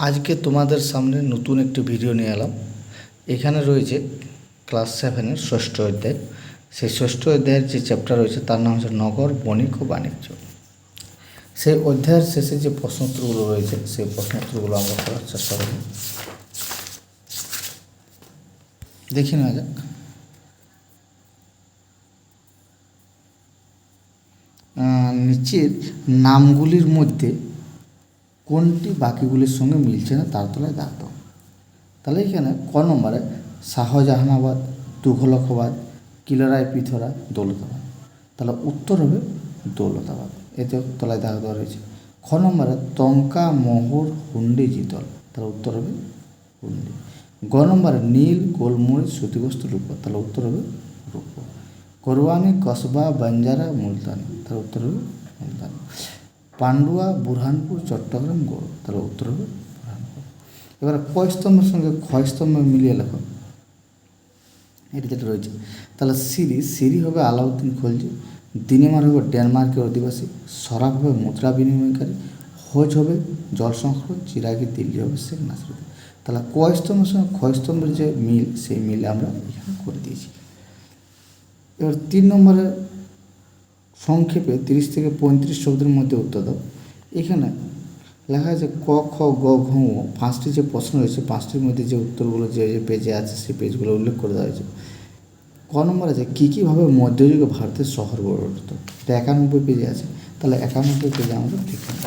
আজকে তোমাদের সামনে নতুন একটি ভিডিও নিয়ে এলাম। এখানে রয়েছে ক্লাস 7-এর ষষ্ঠ অধ্যায়। সেই ষষ্ঠ অধ্যায়ের যে চ্যাপ্টার রয়েছে তার নাম হচ্ছে নগর, বণিক ও বাণিজ্য। সেই অধ্যায়ের শেষে যে প্রশ্নোত্তরগুলো রয়েছে সেই প্রশ্নোত্তরগুলো আমরা করার চেষ্টা করব। দেখি নেওয়া যাক। নিচের নামগুলির মধ্যে কোনটি বাকিগুলির সঙ্গে মিলছে না তার তলায় দাগ দাও। তাহলে এখানে ক নম্বরে শাহজাহানাবাদ, তুঘলকাবাদ, কিলারায় পিথরা, দৌলতাবাদ। তাহলে উত্তর হবে দৌলতাবাদ। এতে তলায় দাগ দেওয়া রয়েছে। খ নম্বরে তঙ্কা, মোহর, হুন্ডি, জিতল। তাহলে উত্তর হবে হুন্ডি। গ নম্বরে নীল, গোলমরিচ, সুতিবস্ত্র, রূপ। তাহলে উত্তর হবে রূপ। কোরবানি, কসবা, বঞ্জারা, মুলতানি। তাহলে উত্তর হবে মুলতানি। পান্ডুয়া, বুরহানপুর, চট্টগ্রাম, গৌড়। তাহলে উত্তর হবে বুরহানপুর। এবার ক স্তম্ভের সঙ্গে খ স্তম্ভ মিলিয়ে লেখো। এটা যেটা রয়েছে তাহলে সিরি হবে আলাউদ্দিন খলজি, দিনেমার হবে ডেনমার্কের অধিবাসী, সরাফ হবে মুদ্রা বিনিময়কারী, হজ হবে জল সংগ্রহ, চিরাগি দিল্লি হবে শেখ নাসিরুদ্দিন। তাহলে ক স্তম্ভের সঙ্গে খ স্তম্ভের যে মিল সেই মিলে আমরা এখানে করে দিয়েছি। এবার 3 নম্বরে সংক্ষেপে 30 থেকে 35 শব্দের মধ্যে উত্তর দাও। এখানে লেখা আছে ক, খ, গ, ঘ, ঙ। 5টি যে প্রশ্ন রয়েছে 5টির মধ্যে যে উত্তরগুলো যে যে পেজে আছে সেই পেজগুলো উল্লেখ করে দেওয়া হয়েছে। ক নম্বর আছে কী কীভাবে মধ্যযুগে ভারতের শহর গড়ে উঠত। এটা 91 পেজে আছে। তাহলে 91 পেজে আমরা লিখে নেব।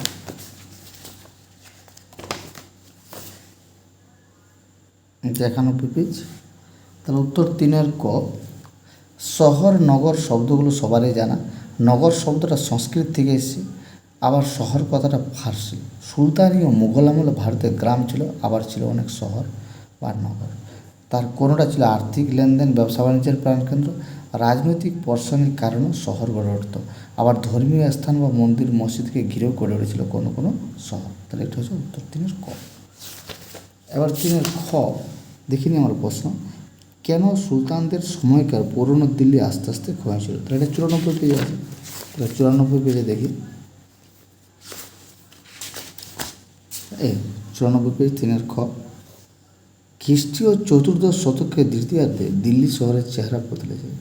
এটা 91 পেজ। তাহলে উত্তর 3-এর ক। শহর নগর শব্দগুলো সবারই জানা। নগর শব্দটা সংস্কৃত থেকে এসেছে, আবার শহর কথাটা ফার্সি। সুলতানি ও মুঘল আমলে ভারতের গ্রাম ছিল, আবার ছিল অনেক শহর বা নগর। তার কোনোটা ছিল আর্থিক লেনদেন, ব্যবসা বাণিজ্যের প্রাণকেন্দ্র। রাজনৈতিক পর্ষণের কারণে শহর গড়ে উঠত, আবার ধর্মীয় স্থান বা মন্দির মসজিদকে ঘিরেও গড়ে উঠেছিল কোনো কোনো শহর। তাহলে এটা হচ্ছে উত্তর 3-এর ক। এবার 3-এর খ দেখিনি আমার প্রশ্ন, কেন সুলতানদের সময়কার পুরনো দিল্লি আস্তে আস্তে ক্ষয় ছিল। তাহলে এটা 94 পেজে আছে। তাহলে 94 পেজে দেখি। 94 পেজ 3-এর খ। খ্রিস্টীয় 4র্দশ শতকের দ্বিতীয়ার্ধে দিল্লি শহরের চেহারা বদলে যায়।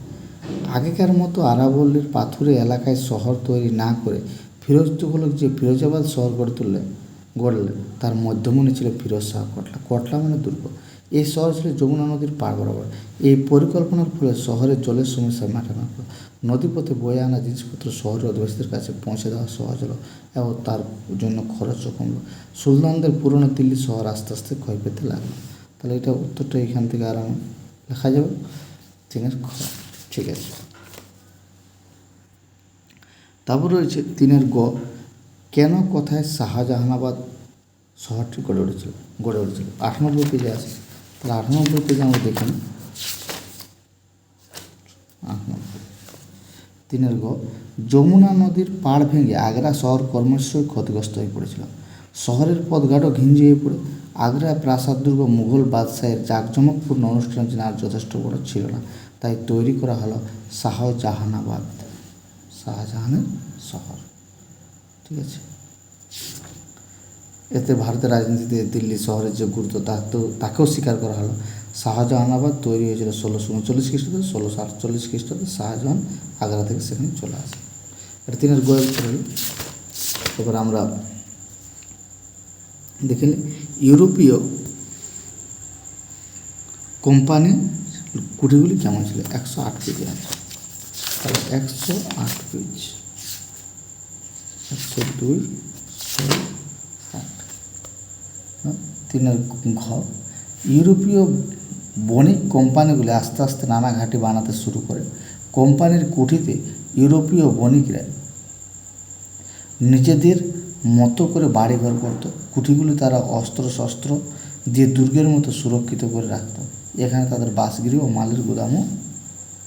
আগেকার মতো আরাবল্লীর পাথুরে এলাকায় শহর তৈরি না করে ফিরোজ তুঘলক যে ফিরোজাবাদ শহর গড়লেন তার মধ্যমণি ছিল ফিরোজ শাহ কোটলা। কোটলা মানে দুর্গ। এই শহর ছিল যমুনা নদীর পাড় বরাবর। এই পরিকল্পনার ফলে শহরের জলের সমস্যা মেটানো হলো। নদীপথে বয়ে আনা জিনিসপত্র শহরের অধিবাসীদের কাছে পৌঁছে দেওয়া সহজ হলো এবং তার জন্য খরচও কমলো। সুলতানদের পুরনো দিল্লি শহর আস্তে আস্তে ক্ষয় পেতে লাগলো। তাহলে এটা উত্তরটা এখান থেকে আরাম লেখা যাবে। 3-এর খ। ঠিক আছে। তারপর রয়েছে 3-এর গ। কেন কথায় শাহজাহানাবাদ শহরটি গড়ে উঠেছিল 98 পেজে আছে। তাহলে 98 পেজে আমরা দেখুন। 3-এর গ। যমুনা নদীর পাড় ভেঙে আগ্রা শহর ক্রমশই ক্ষতিগ্রস্ত হয়ে পড়েছিল। শহরের পথঘাটও ঘিঞ্জি হয়ে পড়ে। আগ্রায় প্রাসাদ দুর্গ মুঘল বাদশাহের জাঁকজমকপূর্ণ অনুষ্ঠানের জন্য আর যথেষ্ট বড় ছিল না, তাই তৈরি করা হলো শাহজাহানাবাদ, শাহজাহানের শহর। ঠিক আছে। এতে ভারতের রাজনীতিতে দিল্লি শহরের যে গুরুত্ব তাকেও স্বীকার করা হলো। শাহজাহানাবাদ তৈরি হয়েছিল 1639 খ্রিস্টাব্দে। 1648 খ্রিস্টাব্দে শাহজাহান আগ্রা থেকে সেখানে চলে আসে। এটা 3-এর গোয়েল করে। এবার আমরা দেখে নিই ইউরোপীয় কোম্পানি কুঠিগুলি কেমন ছিল। 108 পেজে আছে। তাহলে 108 পেজ 102 3-এর ঘ। ইউরোপীয় বণিক কোম্পানিগুলি আস্তে আস্তে নানা ঘাঁটি বানাতে শুরু করে। কোম্পানির কুঠিতে ইউরোপীয় বণিকরা নিজেদের মতো করে বাড়িঘর করত। কুঠিগুলি তারা অস্ত্র শস্ত্র দিয়ে দুর্গের মতো সুরক্ষিত করে রাখত। এখানে তাদের বাসগৃহ ও মালের গুদামও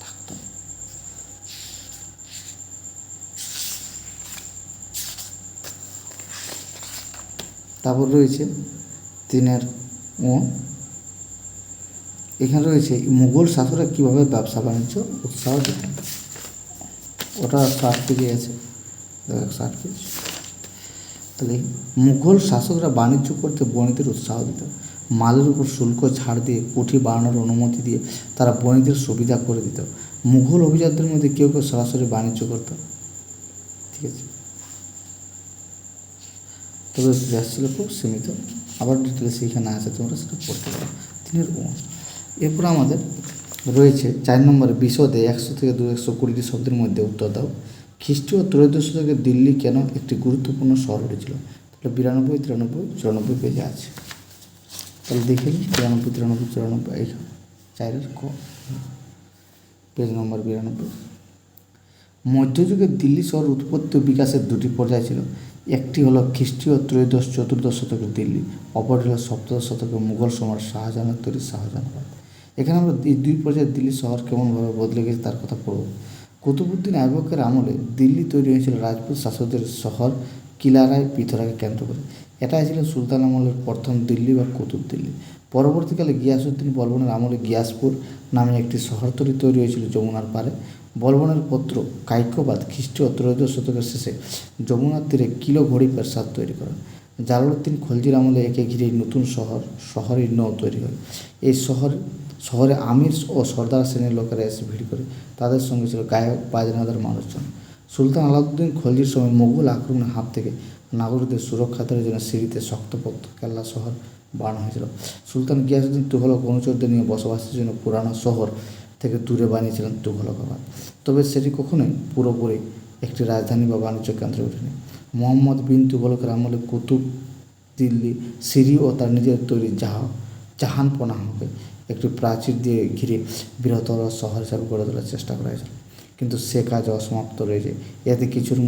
থাকত। তারপর রয়েছে 3-এর ও। এখানে রয়েছে মুঘল শাসকরা কীভাবে ব্যবসা বাণিজ্য উৎসাহ দিতেন। ওটা 60 পেজে আছে। 60 পেজ। তাহলে মুঘল শাসকরা বাণিজ্য করতে বণিকদের উৎসাহ দিত, মালের উপর শুল্ক ছাড় দিয়ে কুঠি বাড়ানোর অনুমতি দিয়ে তারা বণিকদের সুবিধা করে দিত। মুঘল অভিজাতদের মধ্যে কেউ কেউ সরাসরি বাণিজ্য করত। ঠিক আছে, তবে ব্যাস ছিল খুব সীমিত। আবার ডিটেলস এখানে আছে, তোমরা সেটা পড়তে পারো। এরপর আমাদের রয়েছে 4 নম্বরে বিশদে 100 থেকে 220টি শব্দের মধ্যে উত্তর দাও। খ্রিস্টীয় ত্রয়োদশ শতকে দিল্লি কেন একটি গুরুত্বপূর্ণ শহর হয়েছিল? তাহলে 92, 93, 94 পেজে আছে। তাহলে দেখে নিই 92, 93, 94 এইখানে 4-এর ক, পেজ নম্বর 92। মধ্যযুগে দিল্লি শহর উৎপত্তি ও বিকাশের দুটি পর্যায় ছিল। একটি হলো খ্রিস্টীয় ত্রয়োদশ চতুর্দশ শতকের দিল্লি, অপরটি হলো সপ্তদশ শতকের মুঘল সম্রাট শাহজাহানের তৈরি শাহজাহানাবাদ। এখানে আমরা এই দুই পর্যায়ে দিল্লি শহর কেমনভাবে বদলে গেছে তার কথা পড়ব। কুতুবউদ্দিন আইবকের আমলে দিল্লি তৈরি হয়েছিল রাজপুত শাসকদের শহর কিলারায় পিথরাকে কেন্দ্র করে। এটাই ছিল সুলতান আমলের প্রথম দিল্লি বা কুতুব দিল্লি। পরবর্তীকালে গিয়াসউদ্দিন বলবনের আমলে গিয়াসপুর নামে একটি শহরতলি তৈরি হয়েছিল যমুনার পাড়ে। বলবনের পত্র কাইকবাদ খ্রিস্টীয় ত্রয়োদশ শতকের শেষে যমুনার তীরে কিলো ঘড়ি প্রাসাদ তৈরি করেন। জালালউদ্দিন খলজির আমলে একে ঘিরে নতুন শহরের নৌ তৈরি হয়। এই শহরে আমির ও সর্দার শ্রেণীর লোকেরা এসে ভিড় করে। তাদের সঙ্গে ছিল গায়ক বাজনাদার মানুষজন। সুলতান আলাউদ্দিন খলজির সময় মোগল আক্রমণের হাত থেকে নাগরিকদের সুরক্ষার জন্য সিঁড়িতে শক্তপোক্ত কেল্লা শহর বানানো হয়েছিল। সুলতান গিয়াসউদ্দিন তুঘলক অনুচরদের নিয়ে বসবাসের জন্য পুরানো শহর থেকে দূরে বানিয়েছিলেন তুঘলকাবাদ। তবে সেটি কখনোই পুরোপুরি একটি রাজধানী বা বাণিজ্য কেন্দ্রে ওঠেনি। মোহাম্মদ বিন তুঘলকের আমলে কুতুব দিল্লি সিরি ও তার নিজের তৈরি জাহানপনাহকে একটি প্রাচীর দিয়ে ঘিরে বৃহত্তর শহর হিসাবে গড়ে তোলার চেষ্টা করা হয়েছিল, কিন্তু সে কাজ অসমাপ্ত রয়েছে। এত কিছুর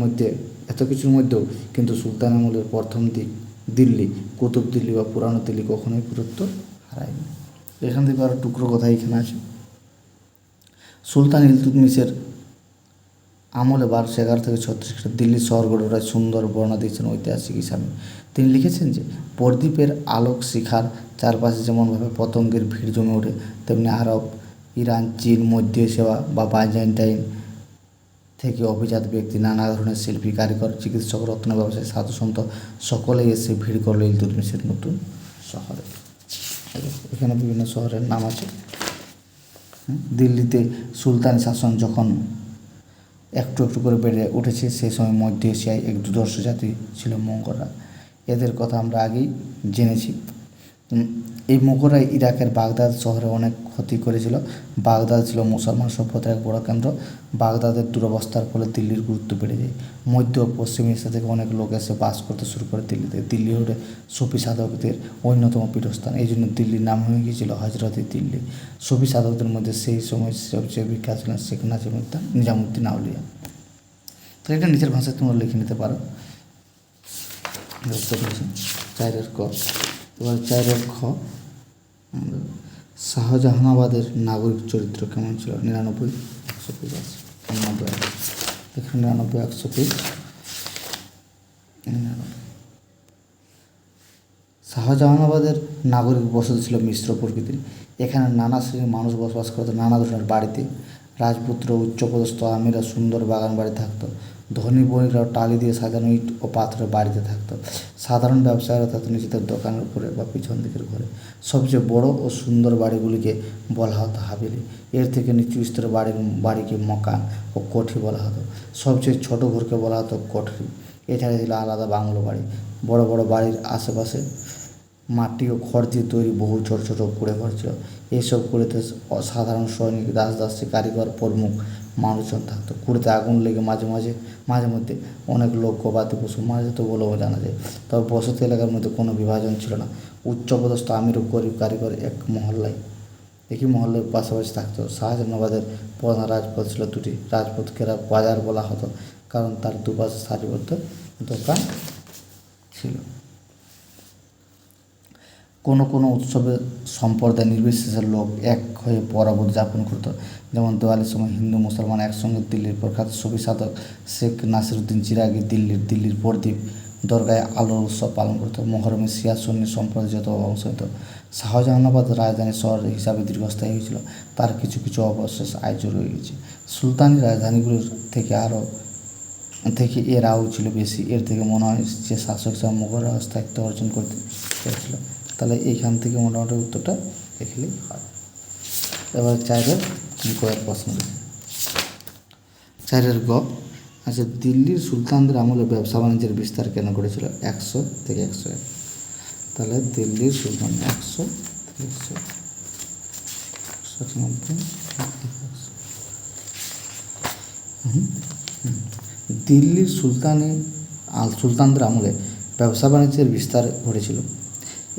মধ্যেও কিন্তু সুলতান আমলের প্রথম দিল্লি কুতুব দিল্লি বা পুরানো দিল্লি কখনোই গুরুত্ব হারায়নি। এখান থেকে আরও টুকরো কথা এখানে আছে। সুলতান ইলতুৎমিশের আমলে 1211 থেকে 36 দিল্লি শহর গড়ে ওঠায় সুন্দর বর্ণনা দিয়েছেন ঐতিহাসিক হিসাবে। তিনি লিখেছেন যে প্রদীপের আলোক শিখার চারপাশে যেমনভাবে পতঙ্গের ভিড় জমে ওঠে, তেমনি আরব, ইরান, চীন, মধ্য এশিয়া বা বাইজেন্টাইন থেকে অভিজাত ব্যক্তি, নানা ধরনের শিল্পী, কারিগর, চিকিৎসক, রত্ন ব্যবসায়ী, সাধুসন্ত সকলেই এসে ভিড় করলো ইলতুৎমিশের নতুন শহরে। এখানে বিভিন্ন শহরের নাম আছে। দিল্লিতে সুলতানি শাসন যখন একটু একটু করে বেড়ে উঠেছে, সেই সময় মধ্য এশিয়ায় এক দুর্ধর্ষ জাতি ছিল মঙ্গলরা। এদের কথা আমরা আগেই জেনেছি। এই মোগলরা ইরাকের বাগদাদ শহরে অনেক ক্ষতি করেছিল। বাগদাদ ছিল মুসলমান সভ্যতার এক বড় কেন্দ্র। বাগদাদের দুরবস্থার ফলে দিল্লির গুরুত্ব বেড়ে যায়। মধ্য ও পশ্চিম এশিয়া থেকে অনেক লোক এসে বাস করতে শুরু করে দিল্লিতে। দিল্লি হলে সুফি সাধকদের অন্যতম পীঠস্থান। এই জন্য দিল্লির নাম হয়ে গিয়েছিল হজরত দিল্লি। সুফি সাধকদের মধ্যে সেই সময় সবচেয়ে বিখ্যাত ছিলেন শেখ নিজামুদ্দিন আউলিয়া। তো এটা নিজের ভাষায় তোমরা লিখে নিতে পারো। বুঝতে পেরেছি। 4-এর ক। এবার 4-এর খ, শাহজাহানাবাদের নাগরিক চরিত্র কেমন ছিল? 99, 100 পেজ আছে। 99, দেখুন 99, 100 পেজ। শাহজাহানাবাদের নাগরিক বসতি ছিল মিশ্র প্রকৃতির। এখানে নানা শ্রেণীর মানুষ বসবাস করত। নানা ধরনের বাড়িতে রাজপুত্র, উচ্চপদস্থ আমিরা সুন্দর বাগান বাড়ি থাকত। ধনী বণিকরাও টালি দিয়ে সাজানো ইট ও পাথরের বাড়িতে থাকত। সাধারণ ব্যবসায়ীরা থাকত নিজেদের দোকানের উপরে বা পিছন দিকের ঘরে। সবচেয়ে বড় ও সুন্দর বাড়িগুলিকে বলা হতো হাভেলি। এর থেকে নিচু স্তরের বাড়িকে মকান ও কোঠি বলা হতো। সবচেয়ে ছোট ঘরকে বলা হতো কোঠরি। এছাড়া ছিল আলাদা বাংলো বাড়ি। বড় বড় বাড়ির আশেপাশে মাটি ও খড় দিয়ে তৈরি বহু ছোট ছোট কুঁড়ে ঘর ছিল। এইসব কুঁড়েতে সাধারণ সৈনিক, রাজদাসী, কারিগর, প্রমুখ মানুষজন থাকতো। কুঁড়েতে আগুন লেগে মাঝে মধ্যে অনেক লোক গবাদি পশু মারা যেত বলেও জানা যায়। তবে বসতি এলাকার মধ্যে কোনো বিভাজন ছিল না। উচ্চপদস্থ আমির ও গরিব কারিগর একই মহল্লায় পাশাপাশি থাকতো। শাহজাহানাবাদের প্রধান রাজপথ ছিল দুটি। রাজপথকে বাজার বলা হতো কারণ তার দুপাশে সারিবদ্ধ দোকান ছিল। কোনো উৎসবে সম্প্রদায় নির্বিশেষে লোক এক হয়ে পরব উদযাপন করত। যেমন দিওয়ালির সময় হিন্দু মুসলমান একসঙ্গে দিল্লির প্রখ্যাত সুফি সাধক শেখ নাসিরুদ্দিন চিরাগি দিল্লির প্রদীপ দরগায় আলোর উৎসব পালন করত। মহরমে শিয়া সুন্নি সম্প্রদায় যত অংশ হতো। শাহজাহানাবাদ রাজধানী শহর হিসাবে দীর্ঘস্থায়ী হয়েছিল। তার কিছু কিছু অবশেষ আজও রয়ে গেছে। সুলতানি রাজধানীগুলির থেকে আরও থেকে এর আউ ছিল বেশি, এর থেকে মনে হয় যে শাসক হিসাবে মুঘলরা স্থায়িত্ব অর্জন করতে পেরেছিল। তাহলে এইখান থেকে মোটামুটি উত্তরটা দেখলেই হয়। এবার চারের গয়ের প্রশ্ন দেখি। চারের গ আচ্ছা, দিল্লির সুলতানদের আমলে ব্যবসা বাণিজ্যের বিস্তার কেন ঘটেছিল? 100 থেকে 101। তাহলে দিল্লির সুলতান 100 থেকে 100, 190, 100। দিল্লির সুলতানদের আমলে ব্যবসা বাণিজ্যের বিস্তার ঘটেছিল।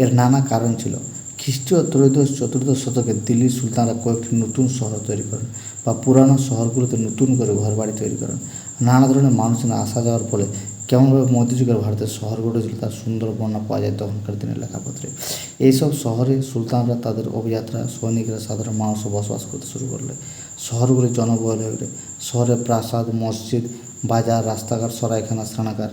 এর নানা কারণ ছিল। খ্রিস্টীয় ত্রয়োদশ চতুর্দশ শতকে দিল্লির সুলতানরা কয়েকটি নতুন শহর তৈরি করেন বা পুরানো শহরগুলোতে নতুন করে ঘরবাড়ি তৈরি করেন। নানা ধরনের মানুষজন আসা যাওয়ার ফলে কেমনভাবে মধ্যযুগের ভারতের শহর গড়েছিল তার সুন্দর বর্ণনা পাওয়া যায় তখনকার দিনের লেখাপত্রে। এইসব শহরে সুলতানরা, তাদের অভিযাত্রা, সৈনিকরা, সাধারণ মানুষও বসবাস করতে শুরু করলে শহরগুলি জনবহুল হয়ে ওঠে। শহরে প্রাসাদ, মসজিদ, বাজার, রাস্তাঘাট, সরাইখানা, স্নানাগার,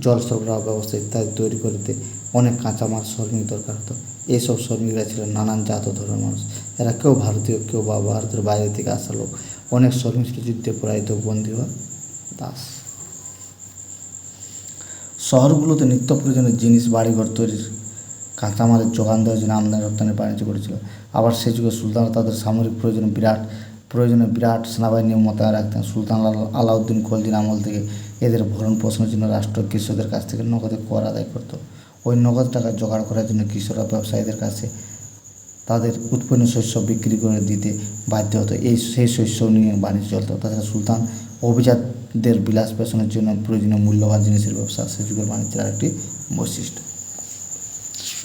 জল সরবরাহ ব্যবস্থা ইত্যাদি তৈরি করতে অনেক কাঁচামাল শ্রমিক দরকার হতো। এইসব শ্রমিকরা ছিলেন নানান জাত ও ধর্মের মানুষ। এরা কেউ ভারতীয়, কেউ বা ভারতের বাইরে থেকে আসা লোক। অনেক শ্রমিক ছিল যুদ্ধে পরাজিত, বন্দী বা দাস। শহরগুলোতে নিত্য প্রয়োজনীয় জিনিস, বাড়িঘর তৈরির কাঁচামালের যোগান দেওয়ার জন্য আমদানি রপ্তানি বাণিজ্য করেছিল। আবার সেই যুগে সুলতানরা তাদের সামরিক প্রয়োজনে বিরাট সেনাবাহিনী মোতায়েন রাখতেন। সুলতান আলাউদ্দিন খলজির আমল থেকে এদের ভরণ পোষণের জন্য রাষ্ট্র কৃষকদের কাছ থেকে নগদে কর আদায় করত। ওই নগদ টাকা জোগাড় করার জন্য কৃষকরা ব্যবসায়ীদের কাছে তাদের উৎপন্ন শস্য বিক্রি করে দিতে বাধ্য হতো। সেই শস্য নিয়ে বাণিজ্য চলত। তাছাড়া সুলতান অভিজাতদের বিলাস পেশনের জন্য প্রয়োজনীয় মূল্যবান জিনিসের ব্যবসা সে যুগের বাণিজ্যের আরেকটি বৈশিষ্ট্য।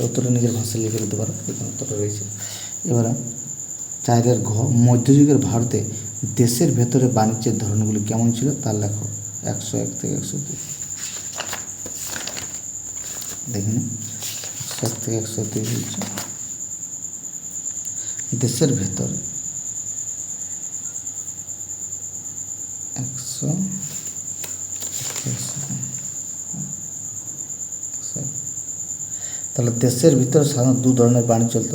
উত্তরটা নিজের ভাষায় লিখে দিতে পারো, এখানে উত্তরটা রয়েছে। এবারে চারের ঘ মধ্যযুগের ভারতে দেশের ভেতরে বাণিজ্যের ধরনগুলি কেমন ছিল তার লেখো। 101 থেকে 102 দেখুন। 101 থেকে 102 বলছে দেশের ভেতরে 100, তাহলে দেশের ভিতরে সাধারণত দু ধরনের বাণিজ্য চলত।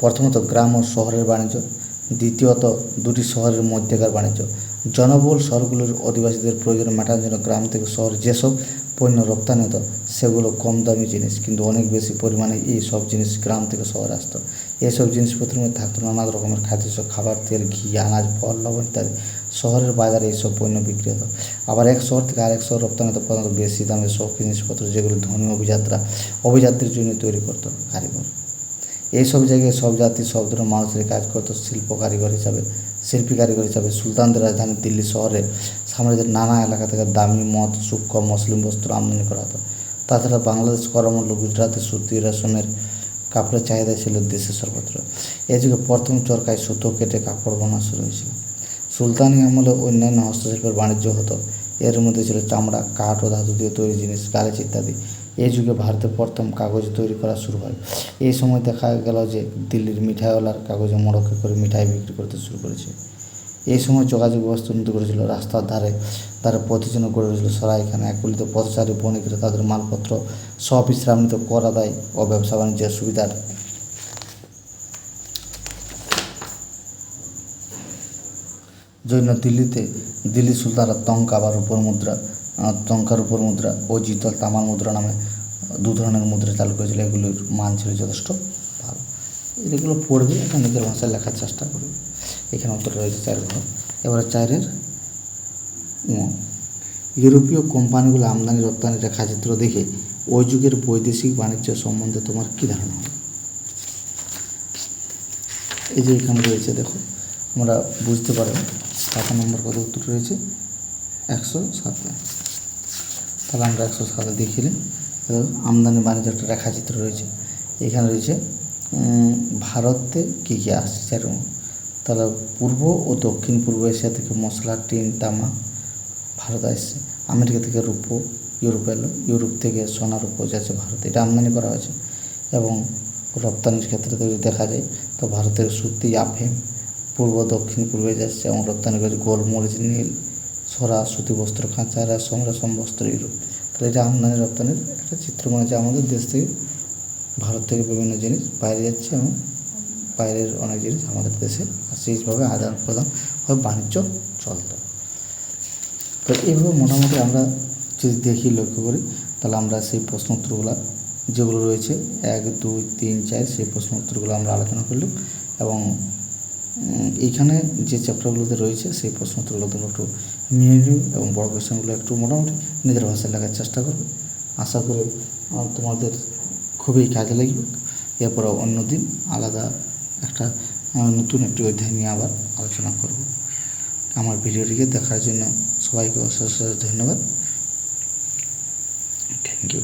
প্রথমত গ্রাম ও শহরের বাণিজ্য, দ্বিতীয়ত দুটি শহরের মধ্যেকার বাণিজ্য। জনবহুল শহরগুলোর অধিবাসীদের প্রয়োজন মেটানোর জন্য গ্রাম থেকে শহরে যেসব পণ্য রপ্তানি হতো সেগুলো কম দামি জিনিস, কিন্তু অনেক বেশি পরিমাণে এই সব জিনিস গ্রাম থেকে শহরে আসতো। এইসব জিনিসপত্রের মধ্যে থাকতো নানা রকমের খাদ্য, খাবার, তেল, ঘি, আনাজ, ফল, লবণ ইত্যাদি। শহরের বাজারে এইসব পণ্য বিক্রি হতো। আবার এক শহর থেকে আরেক শহর রপ্তানি হতো প্রধানত বেশি দামে সব জিনিসপত্র, যেগুলো ধনী অভিযাত্রীর জন্য তৈরি করতো কারিগর। এইসব জায়গায় সব জাতি, সব ধরনের মানুষের কাজ করতো শিল্পী কারিগর হিসাবে। সুলতানদের রাজধানী দিল্লি শহরে সাম্রাজ্যের নানা এলাকা থেকে দামি মদ, সূক্ষ্ম মুসলিম বস্ত্র আমদানি করা হতো। তাছাড়া বাংলাদেশ, করমল্ল, গুজরাটের সুতি রেশমের কাপড়ের চাহিদা ছিল দেশে সর্বত্র। এই যুগে প্রথম চরকায় সুতো কেটে কাপড় বোনা শুরু হয়েছিল। সুলতানি আমলে অন্যান্য হস্তশিল্পের বাণিজ্য হতো। এর মধ্যে ছিল চামড়া, কাঠ ও ধাতু দিয়ে তৈরি জিনিস, গালিচ ইত্যাদি। এই যুগে ভারতে প্রথম কাগজ তৈরি করা শুরু হয়। এই সময় দেখা গেল যে দিল্লির মিঠাইওয়ালার কাগজে মোড়কে করে মিঠাই বিক্রি করতে শুরু করেছে। এই সময় যোগাযোগ ব্যবস্থা উন্নতি করেছিল। রাস্তার ধারে পথের জন্য গড়ে উঠেছিল সরাইখানা। একগুলিতে পথচারী বণিকরা তাদের মালপত্র সবিশ্রাম নিত কর আদায় ও ব্যবসা বাণিজ্যের সুবিধার জন্য দিল্লি সুলতানরা টঙ্কার উপর মুদ্রা ও জিতল তামার মুদ্রা নামে দু ধরনের মুদ্রা চালু করেছিল। এগুলোর মান ছিল যথেষ্ট ভালো। এগুলো পড়বে, এখন নিজের ভাষায় লেখার চেষ্টা করবে। এখানে উত্তর রয়েছে 4 ঘর। এবারে 4-এর ইউরোপীয় কোম্পানিগুলো আমদানি রপ্তানি রেখাচিত্র দেখে ওই যুগের বৈদেশিক বাণিজ্য সম্বন্ধে তোমার কী ধারণা হবে? এই যে এখানে রয়েছে, দেখো আমরা বুঝতে পারবো 7 নম্বর কত উত্তর রয়েছে 107। তাহলে আমরা 107 দেখিলে আমদানি বাণিজ্যের একটা রেখাচিত্র রয়েছে। এখানে রয়েছে ভারতে কী কী আসছে সেরকম। তাহলে পূর্ব ও দক্ষিণ পূর্ব এশিয়া থেকে মশলা, টিন, তামা ভারত আসছে। আমেরিকা থেকে রূপো ইউরোপ এলো। ইউরোপ থেকে সোনা, রূপো যাচ্ছে ভারতে, এটা আমদানি করা হয়েছে। এবং রপ্তানির ক্ষেত্রে যদি দেখা যায় তো ভারতের সুতি, আফিম পূর্ব দক্ষিণ পূর্বে যাচ্ছে এবং রপ্তানি করেছে গোলমরিচ, নীল, সরা, সুতি বস্ত্র, কাঁচা রেশম বস্ত্র ইউরোপ। তাহলে এটা আমদানি রপ্তানির একটা চিত্র মনে হচ্ছে। আমাদের দেশ থেকে ভারত থেকে বিভিন্ন জিনিস বাইরে যাচ্ছে এবং বাইরের অনেক জিনিস আমাদের দেশে আসছে। এইভাবে আদান প্রদান বাণিজ্য চলত। তো এইভাবে মোটামুটি আমরা যদি দেখি লক্ষ্য করি তাহলে আমরা সেই প্রশ্ন উত্তরগুলো যেগুলো রয়েছে 1 2 3 4 সেই প্রশ্ন উত্তরগুলো আমরা আলোচনা করলাম এবং এইখানে যে চ্যাপ্টারগুলোতে রয়েছে সেই প্রশ্ন উত্তরগুলো তোমরা একটু নিয়ে নিও এবং বড় কোয়েশ্চেনগুলো একটু মোটামুটি নিজের ভাষায় লেখার চেষ্টা করবে। আশা করি তোমাদের খুবই কাজে লাগবে। এরপরে অন্য দিন আলাদা একটা নতুন একটি অধ্যায় নিয়ে আবার আলোচনা করব। আমার ভিডিওটিকে দেখার জন্য সবাইকে অশেষ ধন্যবাদ। Thank you.